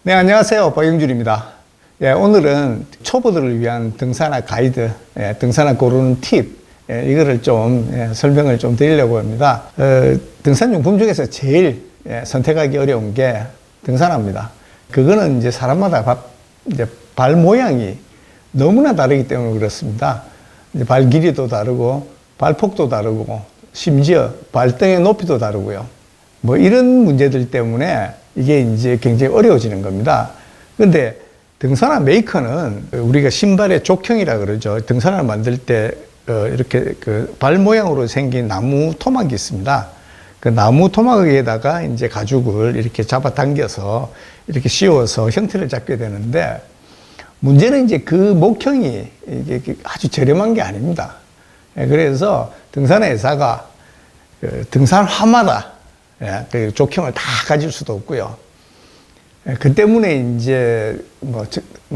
네, 안녕하세요. 박영준입니다. 예, 오늘은 초보들을 위한 등산화 가이드, 등산화 고르는 팁, 이거를 좀 설명을 좀 드리려고 합니다. 등산용품 중에서 제일 선택하기 어려운 게 등산화입니다. 그거는 이제 사람마다 이제 발 모양이 너무나 다르기 때문에 그렇습니다. 이제 발 길이도 다르고, 발폭도 다르고, 심지어 발등의 높이도 다르고요. 뭐 이런 문제들 때문에 이게 이제 굉장히 어려워지는 겁니다. 근데 등산화 메이커는 우리가 신발의 족형이라 그러죠. 등산화를 만들 때 이렇게 그 발 모양으로 생긴 나무 토막이 있습니다. 그 나무 토막에다가 이제 가죽을 이렇게 잡아 당겨서 이렇게 씌워서 형태를 잡게 되는데, 문제는 이제 그 목형이 이게 아주 저렴한 게 아닙니다. 그래서 등산화 회사가 등산화마다 그 족형을 다 가질 수도 없고요. 그 때문에 이제 뭐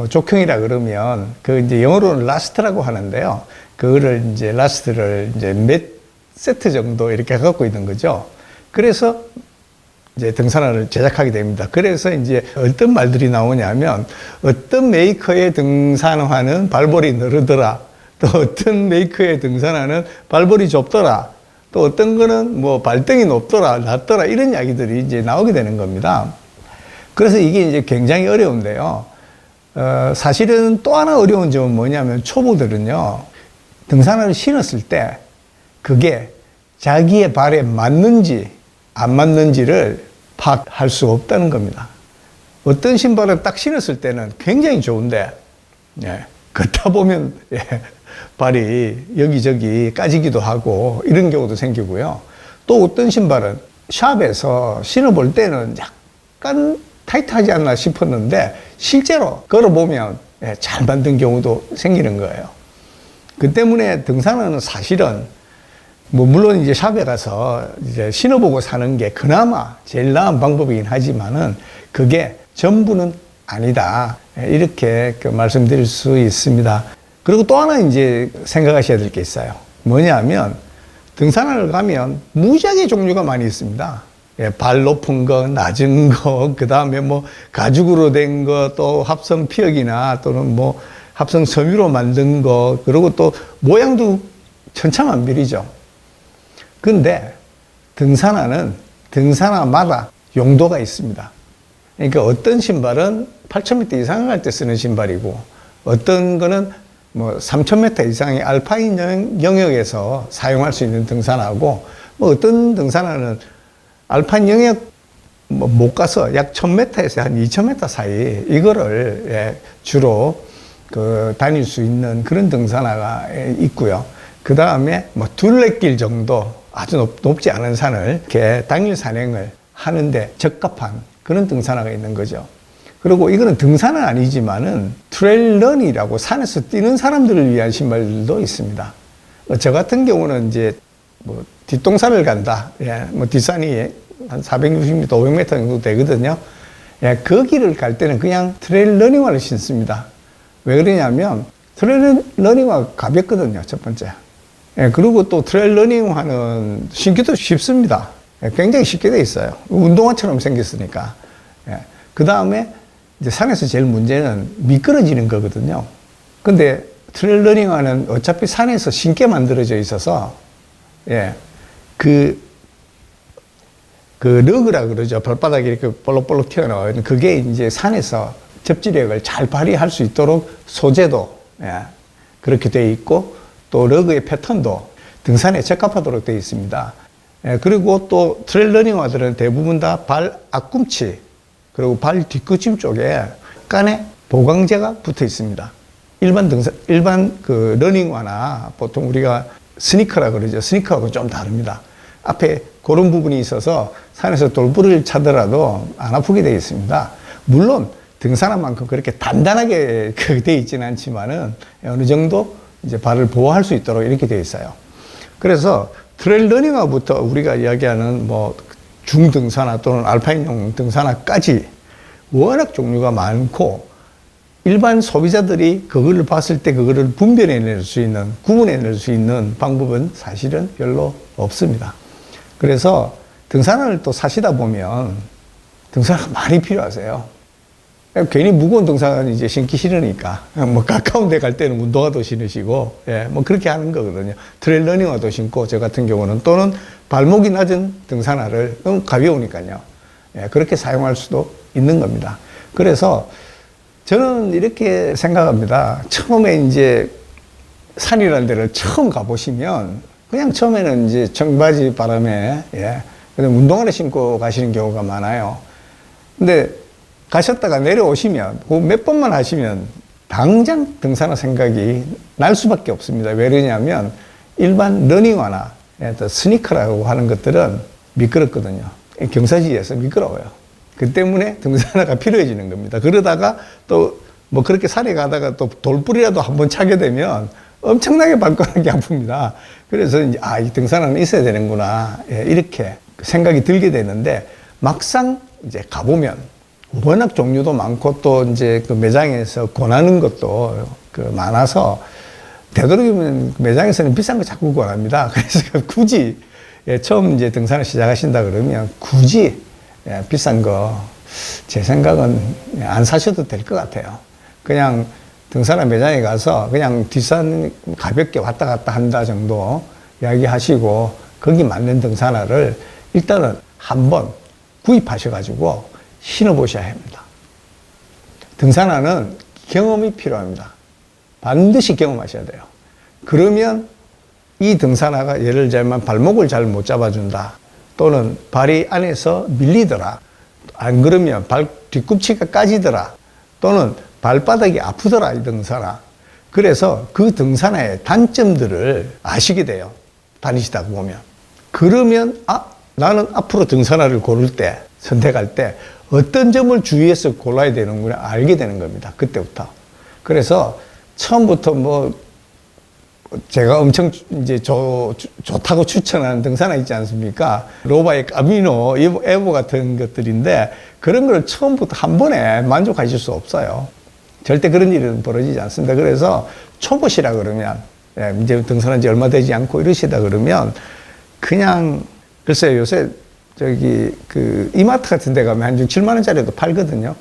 족형이라 그러면 그 이제 영어로는 라스트라고 하는데요. 그거를 이제 라스트를 이제 몇 세트 정도 이렇게 갖고 있는 거죠. 그래서 이제 등산화를 제작하게 됩니다. 그래서 이제 어떤 말들이 나오냐면, 어떤 메이커의 등산화는 발볼이 느르더라, 또 어떤 메이커의 등산화는 발볼이 좁더라, 또 어떤 거는 뭐 발등이 높더라, 낮더라, 이런 이야기들이 이제 나오게 되는 겁니다. 그래서 이게 이제 굉장히 어려운데요. 사실은 또 하나 어려운 점은 뭐냐면, 초보들은요, 등산화를 신었을 때 그게 자기의 발에 맞는지 안 맞는지를 파악할 수 없다는 겁니다. 어떤 신발은 딱 신었을 때는 굉장히 좋은데, 걷다 보면, 발이 여기저기 까지기도 하고 이런 경우도 생기고요. 또 어떤 신발은 샵에서 신어볼 때는 약간 타이트하지 않나 싶었는데, 실제로 걸어보면 잘 만든 경우도 생기는 거예요. 그 때문에 등산화는 사실은 물론 이제 샵에 가서 이제 신어보고 사는 게 그나마 제일 나은 방법이긴 하지만은 그게 전부는 아니다, 이렇게 말씀드릴 수 있습니다. 그리고 또 하나 이제 생각하셔야 될 게 있어요. 뭐냐면, 등산화를 가면 무지하게 종류가 많이 있습니다. 발 높은 거, 낮은 거, 그 다음에 뭐 가죽으로 된 거, 또 합성 피혁이나 또는 뭐 합성 섬유로 만든 거, 그리고 또 모양도 천차만별이죠. 근데 등산화는 등산화마다 용도가 있습니다. 그러니까 어떤 신발은 8,000m 이상 갈 때 쓰는 신발이고, 어떤 거는 뭐 3,000m 이상의 알파인 영역에서 사용할 수 있는 등산화고, 뭐 어떤 등산화는 알파인 영역 못 가서 약 1,000m에서 한 2,000m 사이 이거를 주로 다닐 수 있는 그런 등산화가 있고요. 그 다음에 뭐 둘레길 정도 아주 높지 않은 산을 이렇게 당일 산행을 하는데 적합한 그런 등산화가 있는 거죠. 그리고 이거는 등산은 아니지만은 트레일런이라고 산에서 뛰는 사람들을 위한 신발도 있습니다. 저 같은 경우는 이제 뭐 뒷동산을 간다, 뭐 뒷산이 한 460m, 500m 정도 되거든요. 그 길을 갈 때는 그냥 트레일러닝화를 신습니다. 왜 그러냐면 트레일러닝화가 가볍거든요, 첫 번째. 그리고 또 트레일러닝화는 신기도 쉽습니다. 굉장히 쉽게 돼 있어요. 운동화처럼 생겼으니까. 그 다음에 이제 산에서 제일 문제는 미끄러지는 거거든요. 근데 트레일러닝화는 어차피 산에서 신게 만들어져 있어서, 그 러그라 그러죠. 발바닥이 이렇게 볼록볼록 튀어나와요. 그게 이제 산에서 접지력을 잘 발휘할 수 있도록 소재도 그렇게 돼 있고, 또 러그의 패턴도 등산에 적합하도록 되어 있습니다. 그리고 또 트레일러닝화들은 대부분 다 발 앞꿈치, 그리고 발 뒤꿈치 쪽에 약간의 보강재가 붙어 있습니다. 일반 그 러닝화나 보통 우리가 스니커라 그러죠. 스니커하고 좀 다릅니다. 앞에 그런 부분이 있어서 산에서 돌부리를 차더라도 안 아프게 되어 있습니다. 물론 등산화만큼 그렇게 단단하게 되어 있지는 않지만은 어느 정도 이제 발을 보호할 수 있도록 이렇게 되어 있어요. 그래서 트레일 러닝화부터 우리가 이야기하는 뭐 중등산화 또는 알파인용 등산화까지 워낙 종류가 많고, 일반 소비자들이 그거를 봤을 때 그거를 분별해낼 수 있는, 구분해낼 수 있는 방법은 사실은 별로 없습니다. 그래서 등산화를 또 사시다 보면 등산화가 많이 필요하세요. 괜히 무거운 등산 이제 신기 싫으니까 뭐 가까운 데 갈 때는 운동화도 신으시고 뭐 그렇게 하는 거거든요. 트레일 러닝화도 신고 저 같은 경우는 또는 발목이 낮은 등산화를 너무 가벼우니까요. 그렇게 사용할 수도 있는 겁니다. 그래서 저는 이렇게 생각합니다. 처음에 이제 산이라는 데를 처음 가보시면 그냥 처음에는 이제 청바지 바람에 그냥 운동화를 신고 가시는 경우가 많아요. 근데 가셨다가 내려오시면 그 몇 번만 하시면 당장 등산화 생각이 날 수밖에 없습니다. 왜 그러냐면 일반 러닝화나 스니커라고 하는 것들은 미끄럽거든요. 경사지에서 미끄러워요. 그 때문에 등산화가 필요해지는 겁니다. 그러다가 또 뭐 그렇게 산에 가다가 또 돌뿌리라도 한번 차게 되면 엄청나게 발가락이 아픕니다. 그래서 이제 이 등산화는 있어야 되는구나 이렇게 생각이 들게 되는데 막상 이제 가보면 워낙 종류도 많고 또 이제 그 매장에서 권하는 것도 많아서 되도록이면 매장에서는 비싼 거 자꾸 권합니다. 그래서 굳이 처음 이제 등산을 시작하신다 그러면 굳이 비싼 거 제 생각은 안 사셔도 될 것 같아요. 그냥 등산화 매장에 가서 그냥 뒷산 가볍게 왔다 갔다 한다 정도 이야기하시고 거기 맞는 등산화를 일단은 한번 구입하셔가지고 신어보셔야 합니다. 등산화는 경험이 필요합니다. 반드시 경험하셔야 돼요. 그러면 이 등산화가 예를 들면 발목을 잘 못 잡아준다. 또는 발이 안에서 밀리더라. 안 그러면 발 뒤꿈치가 까지더라. 또는 발바닥이 아프더라. 이 등산화. 그래서 그 등산화의 단점들을 아시게 돼요. 다니시다 보면. 그러면 나는 앞으로 등산화를 고를 때, 선택할 때 어떤 점을 주의해서 골라야 되는구나 알게 되는 겁니다. 그때부터. 그래서 처음부터 뭐 제가 엄청 이제 좋다고 추천하는 등산화 있지 않습니까? 로바의 까미노, 에보 같은 것들인데 그런 걸 처음부터 한 번에 만족하실 수 없어요. 절대 그런 일은 벌어지지 않습니다. 그래서 초보시라 그러면 이제 등산한 지 얼마 되지 않고 이러시다 그러면 그냥 글쎄요 요새 저기 이마트 같은 데 가면 한 6, 7만 원짜리도 팔거든요.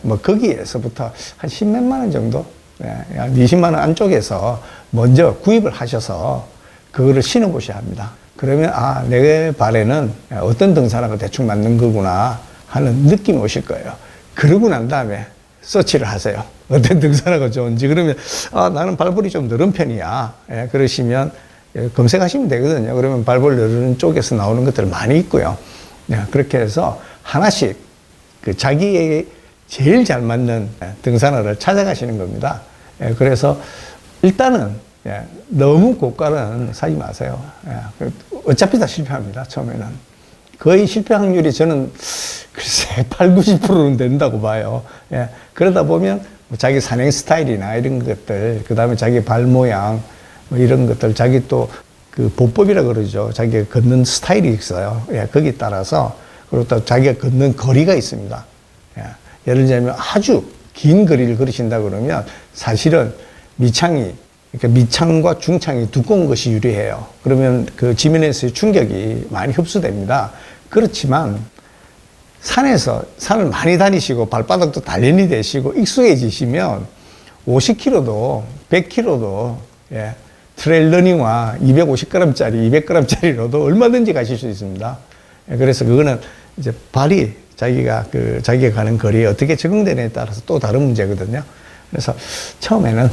뭐 거기에서부터 한 10몇만 원 정도, 한 20만 원 안쪽에서 먼저 구입을 하셔서 그거를 신어 보셔야 합니다. 그러면 내 발에는 어떤 등산화가 대충 맞는 거구나 하는 느낌이 오실 거예요. 그러고 난 다음에 서치를 하세요. 어떤 등산화가 좋은지. 그러면 나는 발볼이 좀 늘은 편이야. 그러시면 검색하시면 되거든요. 그러면 발볼 누르는 쪽에서 나오는 것들 많이 있고요. 그렇게 해서 하나씩 자기에게 제일 잘 맞는 등산화를 찾아가시는 겁니다. 그래서 일단은 너무 고가는 사지 마세요. 어차피 다 실패합니다. 처음에는. 거의 실패 확률이 저는 글쎄 8, 90%는 된다고 봐요. 그러다 보면 자기 산행 스타일이나 이런 것들, 그 다음에 자기 발 모양, 뭐 이런 것들, 자기 또 보법이라 그러죠. 자기가 걷는 스타일이 있어요. 거기에 따라서, 그리고 또 자기가 걷는 거리가 있습니다. 예를 들면 아주 긴 거리를 걸으신다 그러면 사실은 그러니까 밑창과 중창이 두꺼운 것이 유리해요. 그러면 그 지면에서의 충격이 많이 흡수됩니다. 그렇지만 산을 많이 다니시고 발바닥도 단련이 되시고 익숙해지시면 50km도 100km도 트레일 러닝화 250g짜리, 200g짜리로도 얼마든지 가실 수 있습니다. 그래서 그거는 이제 발이 자기가 가는 거리에 어떻게 적응되느냐에 따라서 또 다른 문제거든요. 그래서 처음에는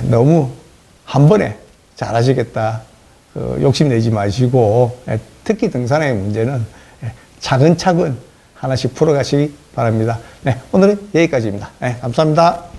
너무 한 번에 잘하시겠다 욕심내지 마시고 특히 등산의 문제는 차근차근 하나씩 풀어가시기 바랍니다. 오늘은 여기까지입니다. 감사합니다.